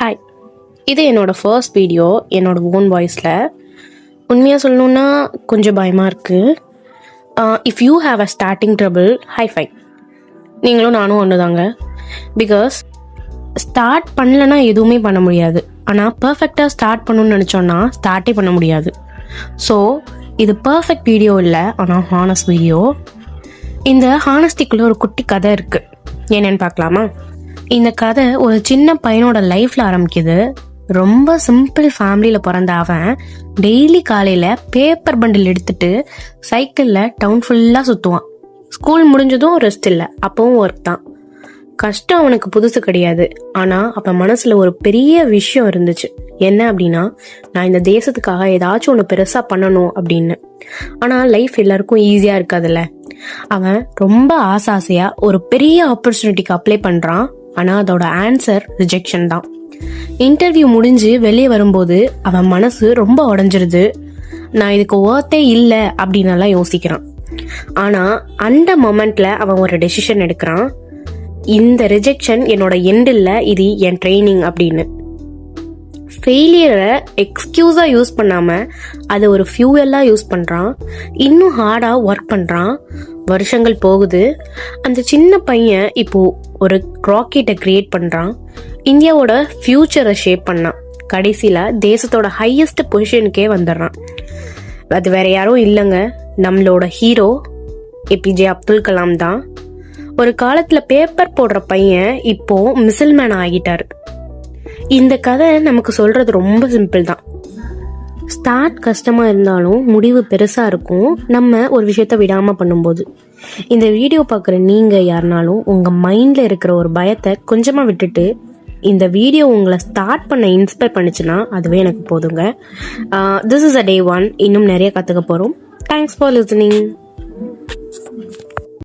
Hi, இது என்னோடய first video என்னோடய ஓன் வாய்ஸில். உண்மையாக சொல்லணுன்னா கொஞ்சம் பயமாக இருக்குது. If you have a starting trouble, fine. நீங்களும் நானும் ஒன்று தாங்க. பிகாஸ் ஸ்டார்ட் பண்ணலன்னா எதுவுமே பண்ண முடியாது. ஆனால் பர்ஃபெக்டாக ஸ்டார்ட் பண்ணணும்னு நினச்சோன்னா ஸ்டார்ட்டே பண்ண முடியாது. ஸோ இது பர்ஃபெக்ட் வீடியோ இல்லை, ஆனால் ஹானஸ்ட் வீடியோ. இந்த ஹானஸ்டிக்குள்ளே ஒரு குட்டி கதை இருக்குது. என்னன்னு பார்க்கலாமா? இந்த கதை ஒரு சின்ன பையனோட லைஃப்ல ஆரம்பிக்குது. ரொம்ப சிம்பிள் ஃபேமிலியில் பிறந்த அவன் டெய்லி காலையில் பேப்பர் பண்டில் எடுத்துட்டு சைக்கிளில் டவுன் ஃபுல்லாக சுற்றுவான். ஸ்கூல் முடிஞ்சதும் ரெஸ்ட் இல்லை, அப்பவும் ஒர்க் தான். கஷ்டம் அவனுக்கு புதுசு கிடையாது. ஆனால் அப்போ மனசில் ஒரு பெரிய விஷயம் இருந்துச்சு. என்ன அப்படின்னா, நான் இந்த தேசத்துக்காக ஏதாச்சும் ஒன்று பெருசாக பண்ணணும் அப்படின்னு. ஆனால் லைஃப் எல்லாருக்கும் ஈஸியாக இருக்காதுல்ல. அவன் ரொம்ப ஆசையாக ஒரு பெரிய ஆப்பர்ச்சுனிட்டிக்கு அப்ளை பண்ணுறான். ஆனால் அதோட ஆன்சர் ரிஜெக்ஷன் தான். இன்டர்வியூ முடிஞ்சு வெளியே வரும்போது அவன் மனசு ரொம்ப உடஞ்சிருது. நான் இதுக்கு ஒர்த்தே இல்லை அப்படின்னு எல்லாம் யோசிக்கிறான். ஆனால் அந்த மொமெண்ட்ல அவன் ஒரு டெசிஷன் எடுக்கிறான். இந்த ரிஜெக்ஷன் என்னோட எண்ட் இல்லை, இது என் ட்ரைனிங் அப்படின்னு. ஃபெயிலியரை எக்ஸ்கியூஸாக யூஸ் பண்ணாமல் அதை ஒரு ஃபியூவலாக யூஸ் பண்ணுறான். இன்னும் ஹார்டாக ஒர்க் பண்ணுறான். வருஷங்கள் போகுது. அந்த சின்ன பையன் இப்போ ஒரு ராக்கெட்டை கிரியேட் பண்ணுறான். இந்தியாவோட ஃபியூச்சரை ஷேப் பண்ணான். கடைசியில் தேசத்தோட ஹையஸ்ட் பொசிஷனுக்கே வந்துடுறான். அது வேற யாரும் இல்லைங்க, நம்மளோட ஹீரோ ஏபிஜே அப்துல் கலாம் தான். ஒரு காலத்தில் பேப்பர் போடுற பையன் இப்போ மிசைல் மேன் ஆகிட்டாரு. இந்த கதை நமக்கு சொல்றது ரொம்ப சிம்பிள் தான். ஸ்டார்ட் கஷ்டமா இருந்தாலும் முடிவு பெருசா இருக்கும், நம்ம ஒரு விஷயத்த விடாம பண்ணும்போது. இந்த வீடியோ பார்க்குற நீங்க யாருனாலும் உங்க மைண்ட்ல இருக்கிற ஒரு பயத்தை கொஞ்சமா விட்டுட்டு இந்த வீடியோ உங்களை ஸ்டார்ட் பண்ண இன்ஸ்பயர் பண்ணுச்சுன்னா அதுவே எனக்கு போதுங்க. திஸ் இஸ் அ டே 1. இன்னும் நிறைய கற்றுக்க போகிறோம். Thanks for listening.